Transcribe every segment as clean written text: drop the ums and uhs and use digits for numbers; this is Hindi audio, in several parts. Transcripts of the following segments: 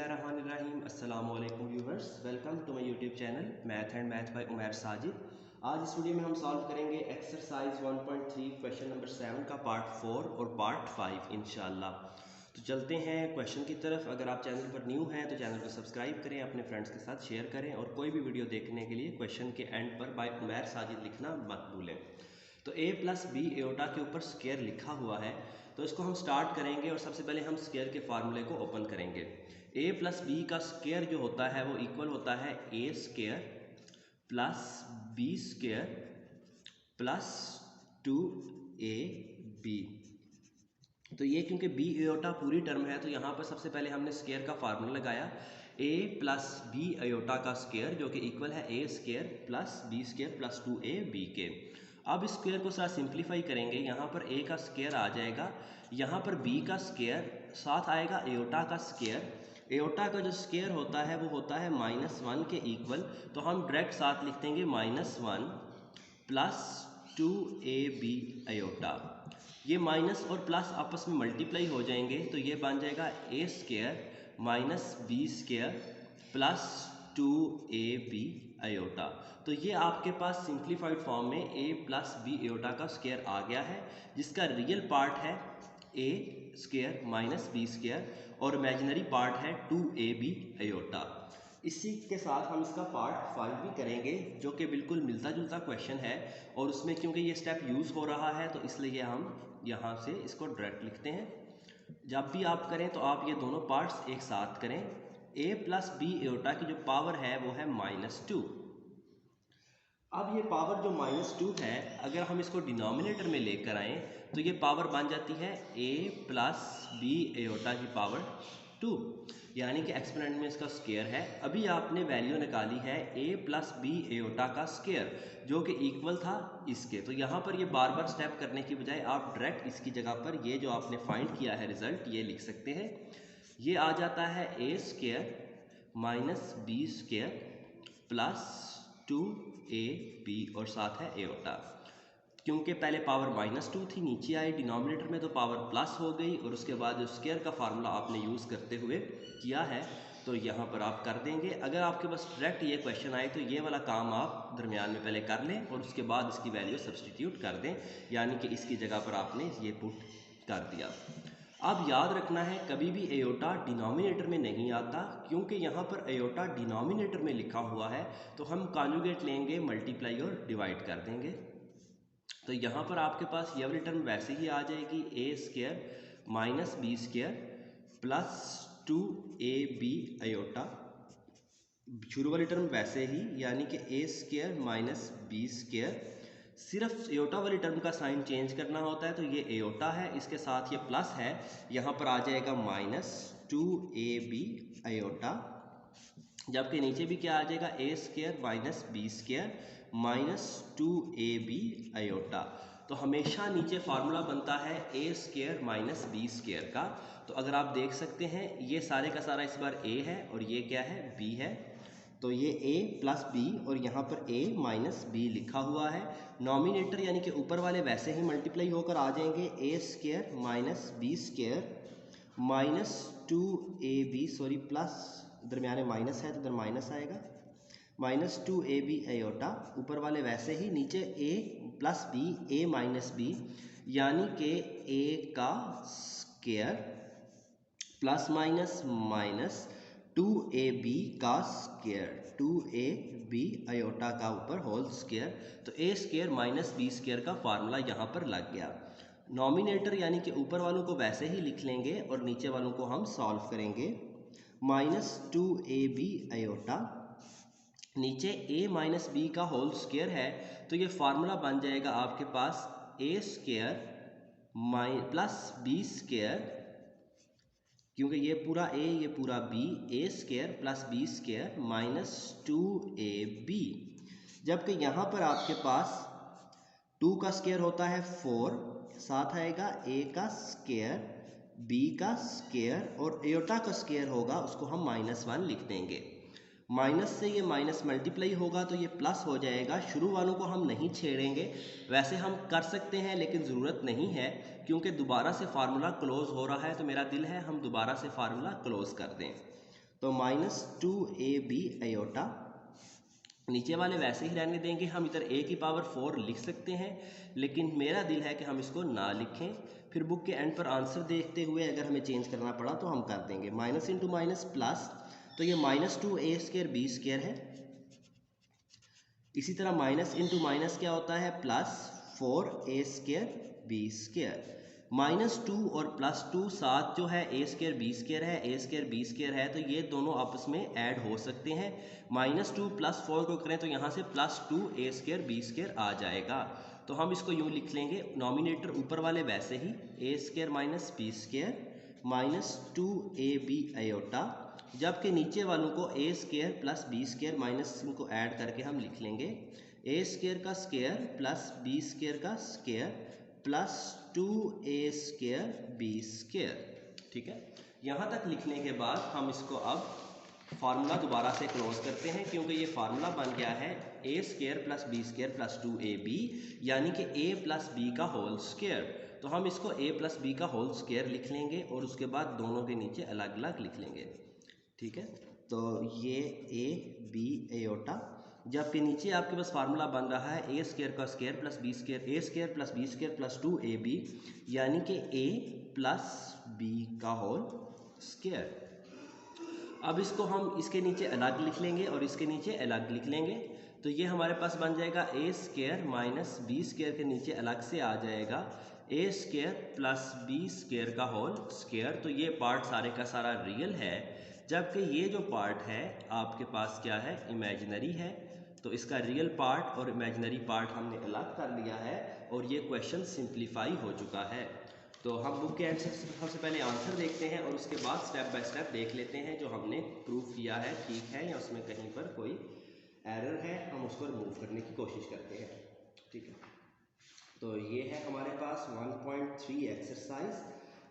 बिस्मिल्लाहिर्रहमानिर्रहीम। अस्सलाम वालेकुम viewers, welcome to my YouTube channel math and math by Umair Sajid. आज इस वीडियो में हम सॉल्व करेंगे एक्सरसाइज 1.3 क्वेश्चन नंबर 7 का पार्ट 4 और पार्ट 5 इंशाल्लाह। तो चलते हैं क्वेश्चन की तरफ। अगर आप चैनल पर न्यू हैं तो चैनल को सब्सक्राइब करें, अपने फ्रेंड्स के साथ शेयर करें और कोई भी वीडियो देखने के लिए क्वेश्चन के एंड पर बाय उमैर साजिद लिखना मत भूलें। तो a प्लस बी एओटा के ऊपर स्क्वायर लिखा हुआ है, तो इसको हम स्टार्ट करेंगे और सबसे पहले हम स्क्वायर के फार्मूले को ओपन करेंगे। a प्लस बी का स्क्वायर जो होता है वो इक्वल होता है a square plus B square plus 2ab। तो ये क्योंकि बी एओटा पूरी टर्म है तो यहाँ पर सबसे पहले हमने स्क्वायर का फार्मूला लगाया a प्लस बी एओटा का स्क्वायर जो कि इक्वल है a square plus B square plus 2ab के। अब इस स्क्वायर को साथ सिंप्लीफाई करेंगे, यहाँ पर a का स्क्वायर आ जाएगा, यहाँ पर b का स्क्वायर साथ आएगा एओटा का स्क्वायर। एओटा का जो स्क्वायर होता है वो होता है -1 के इक्वल, तो हम डायरेक्ट साथ लिख देंगे -1 प्लस 2ab एओटा। ये माइनस और प्लस आपस में मल्टीप्लाई हो जाएंगे तो ये बन जाएगा a square minus B square plus 2ab iota. तो ये आपके पास सिंप्लीफाइड फॉर्म में a प्लस बी एओटा का स्क्वायर आ गया है, जिसका रियल पार्ट है a square minus B square और इमेजिनरी पार्ट है 2ab एओटा। इसी के साथ हम इसका पार्ट 5 भी करेंगे जो कि बिल्कुल मिलता जुलता क्वेश्चन है, और उसमें क्योंकि ये स्टेप यूज़ हो रहा है तो इसलिए हम यहाँ से इसको डायरेक्ट लिखते हैं। जब भी आप करें तो आप ये दोनों पार्ट्स एक साथ करें। a प्लस बी एओटा की जो पावर है वो है -2। अब ये पावर जो -2 है, अगर हम इसको डिनोमिनेटर में लेकर आएँ तो ये पावर बन जाती है a प्लस बी एओटा की पावर 2, यानी कि एक्सपोनेंट में इसका स्क्वायर है। अभी आपने वैल्यू निकाली है a प्लस बी एओटा का स्क्वायर जो कि इक्वल था इसके। तो यहाँ पर ये बार बार स्टेप करने की बजाय आप डायरेक्ट इसकी जगह पर ये जो आपने फाइंड किया है रिजल्ट ये लिख सकते हैं। ये आ जाता है a square minus B square plus 2ab और साथ है एओटा। क्योंकि पहले पावर -2 थी, नीचे आई डिनोमिनेटर में तो पावर प्लस हो गई, और उसके बाद जो स्क्वायर का फार्मूला आपने यूज़ करते हुए किया है तो यहाँ पर आप कर देंगे। अगर आपके पास डायरेक्ट ये क्वेश्चन आए तो ये वाला काम आप दरमियान में पहले कर लें और उसके बाद इसकी वैल्यू सब्सटीट्यूट कर दें, यानी कि इसकी जगह पर आपने ये पुट कर दिया। अब याद रखना है कभी भी एओटा डिनोमिनेटर में नहीं आता, क्योंकि यहाँ पर एओटा डिनोमिनेटर में लिखा हुआ है तो हम कॉन्जुगेट लेंगे, मल्टीप्लाई और डिवाइड कर देंगे। तो यहाँ पर आपके पास ये वाली टर्म वैसे ही आ जाएगी a square minus B square plus 2ab iota. शुरू वाली टर्म वैसे ही, यानी कि a square minus B square. सिर्फ एओटा वाली टर्म का साइन चेंज करना होता है, तो ये एओटा है, इसके साथ ये प्लस है, यहाँ पर आ जाएगा -2ab एओटा। जबकि नीचे भी क्या आ जाएगा a square minus B square minus 2ab iota. तो हमेशा नीचे फार्मूला बनता है a square minus B square का। तो अगर आप देख सकते हैं ये सारे का सारा इस बार a है और ये क्या है b है, तो ये a प्लस बी और यहाँ पर a माइनस बी लिखा हुआ है। नॉमिनेटर यानी कि ऊपर वाले वैसे ही मल्टीप्लाई होकर आ जाएंगे a square minus B square minus 2ab, sorry plus दरमियान में माइनस है तो इधर माइनस आएगा, माइनस 2ab एओटा। ऊपर वाले वैसे ही, नीचे a plus B a minus B, यानी कि a का square plus minus minus 2ab का स्क्वायर, 2ab एओटा का ऊपर होल स्क्वायर। तो a square minus B square का फार्मूला यहाँ पर लग गया। नॉमिनेटर यानी कि ऊपर वालों को वैसे ही लिख लेंगे और नीचे वालों को हम सॉल्व करेंगे। -2ab एओटा, नीचे a माइनस बी का होल स्क्वायर है तो ये फार्मूला बन जाएगा आपके पास a square plus B square, क्योंकि ये पूरा a ये पूरा b, a square plus B square minus 2ab। जबकि यहाँ पर आपके पास 2 का स्क्वायर होता है 4, साथ आएगा a का स्क्वायर b का स्क्वायर और एओटा का स्क्वायर होगा, उसको हम -1 लिख देंगे। माइनस से ये माइनस मल्टीप्लाई होगा तो ये प्लस हो जाएगा। शुरू वालों को हम नहीं छेड़ेंगे, वैसे हम कर सकते हैं लेकिन ज़रूरत नहीं है, क्योंकि दोबारा से फार्मूला क्लोज हो रहा है तो मेरा दिल है हम दोबारा से फार्मूला क्लोज कर दें। तो -2ab आयोटा, नीचे वाले वैसे ही रहने देंगे। हम इधर a की पावर 4 लिख सकते हैं, लेकिन मेरा दिल है कि हम इसको ना लिखें। फिर बुक के एंड पर आंसर देखते हुए अगर हमें चेंज करना पड़ा तो हम कर देंगे। माइनस इंटू माइनस प्लस, तो ये -2a² b² है। इसी तरह माइनस इंटू माइनस क्या होता है, +4a² b²। -2 और +2 साथ जो है a² b² है, a² b² है, तो ये दोनों आपस में ऐड हो सकते हैं। -2 + 4 को करें तो यहाँ से +2a² b² आ जाएगा। तो हम इसको यूँ लिख लेंगे, नॉमिनेटर ऊपर वाले वैसे ही a² - b² -2ab आयोटा, जबकि नीचे वालों को a² + b² माइनस इनको ऐड करके हम लिख लेंगे a² का स्क्वायर प्लस b² का स्क्वायर प्लस 2a² b²। ठीक है, यहाँ तक लिखने के बाद हम इसको अब फार्मूला दोबारा से क्लोज करते हैं, क्योंकि ये फार्मूला बन गया है a² + b² + 2ab, यानी कि a + b का होल स्क्वायर। तो हम इसको a + b का होल स्क्वायर लिख लेंगे और उसके बाद दोनों के नीचे अलग अलग लिख लेंगे। ठीक है, तो ये a b आयोटा, जबकि नीचे आपके पास फार्मूला बन रहा है a² का square plus b² a² + b² + 2ab, यानी कि a + b का होल स्क्वायर। अब इसको हम इसके नीचे अलग लिख लेंगे और इसके नीचे अलग लिख लेंगे, तो ये हमारे पास बन जाएगा a² - b² के नीचे अलग से आ जाएगा a² + b² का होल स्क्वायर। तो ये पार्ट सारे का सारा रियल है, जबकि ये जो पार्ट है आपके पास क्या है, इमेजिनरी है। तो इसका रियल पार्ट और इमेजिनरी पार्ट हमने अलग कर लिया है और ये क्वेश्चन सिंप्लीफाई हो चुका है। तो हम बुक के एंड से सबसे पहले आंसर देखते हैं और उसके बाद स्टेप बाय स्टेप देख लेते हैं जो हमने प्रूफ किया है ठीक है या उसमें कहीं पर कोई एरर है, हम उसको रिमूव करने की कोशिश करते हैं। ठीक है, तो ये है हमारे पास 1.3 एक्सरसाइज।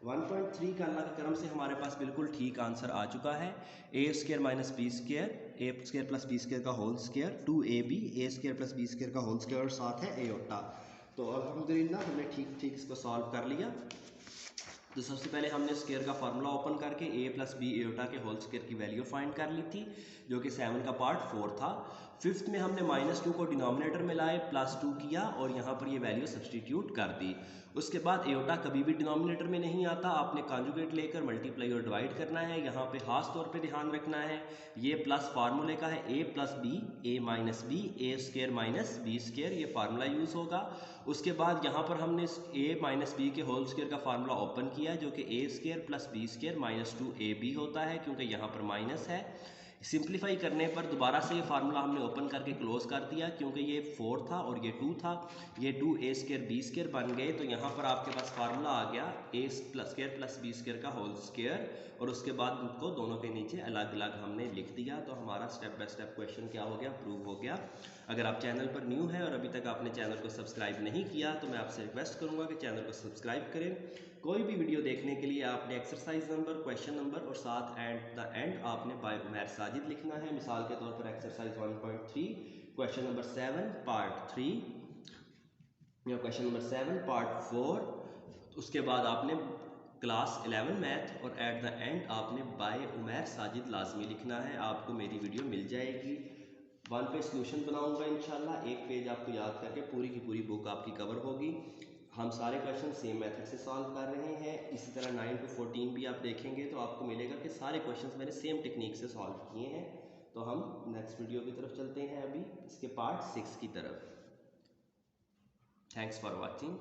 1.3 का अल्लाह के करम से हमारे पास बिल्कुल ठीक आंसर आ चुका है। a² - b² a² + b² का whole square 2ab a² + b² का होल स्क्वायर और साथ है आयोटा। तो अल्हम्दुलिल्लाह हमने ठीक इसको सॉल्व कर लिया। तो सबसे पहले हमने स्क्वायर का फार्मूला ओपन करके a + b आयोटा के होल स्क्वायर की वैल्यू फाइंड कर ली थी, जो कि 7 का पार्ट 4 था। फिफ्थ में हमने -2 को डिनोमिनेटर में लाए, +2 किया और यहाँ पर ये वैल्यू सब्सटीट्यूट कर दी। उसके बाद आयोटा कभी भी डिनोमिनेटर में नहीं आता, आपने कॉन्जुगेट लेकर मल्टीप्लाई और डिवाइड करना है। यहाँ पे खास तौर पे ध्यान रखना है, ये प्लस फार्मूले का है a + b a - b a² - b², ये फार्मूला यूज़ होगा। उसके बाद यहाँ पर हमने a - b के होल स्क्वायर का फार्मूला ओपन किया है, जो कि a² + b² - 2ab होता है, क्योंकि यहाँ पर माइनस है। सिंप्लीफाई करने पर दोबारा से ये फार्मूला हमने ओपन करके क्लोज कर दिया, क्योंकि ये 4 था और ये 2 था, ये 2a² b² बन गए। तो यहाँ पर आपके पास फार्मूला आ गया a² + b² का होल स्क्वायर और उसके बाद उनको दोनों के नीचे अलग अलग हमने लिख दिया। तो हमारा स्टेप बाय स्टेप क्वेश्चन क्या हो गया, प्रूव हो गया। अगर आप चैनल पर न्यू हैं और अभी तक आपने चैनल को सब्सक्राइब नहीं किया तो मैं आपसे रिक्वेस्ट करूंगा कि चैनल को सब्सक्राइब करें। कोई भी वीडियो देखने के लिए आपने एक्सरसाइज नंबर, क्वेश्चन नंबर और साथ एट द एंड आपने बाय उमैर साजिद लिखना है। मिसाल के तौर पर एक्सरसाइज 1.3 क्वेश्चन नंबर 7 पार्ट 3 या क्वेश्चन नंबर 7 पार्ट 4। उसके बाद आपने क्लास 11 मैथ और एट द एंड आपने बाय उमैर साजिद लाजमी लिखना है। आपको मेरी वीडियो मिल जाएगी। 1 पेज सोल्यूशन बनाऊंगा इंशाल्लाह, 1 पेज आपको याद करके पूरी की पूरी बुक आपकी कवर होगी। हम सारे क्वेश्चन सेम मेथड से सॉल्व कर रहे हैं। इसी तरह 9 to 14 भी आप देखेंगे तो आपको मिलेगा कि सारे क्वेश्चंस मैंने सेम टेक्निक से सॉल्व किए हैं। तो हम नेक्स्ट वीडियो की तरफ चलते हैं, अभी इसके पार्ट 6 की तरफ। Thanks for watching.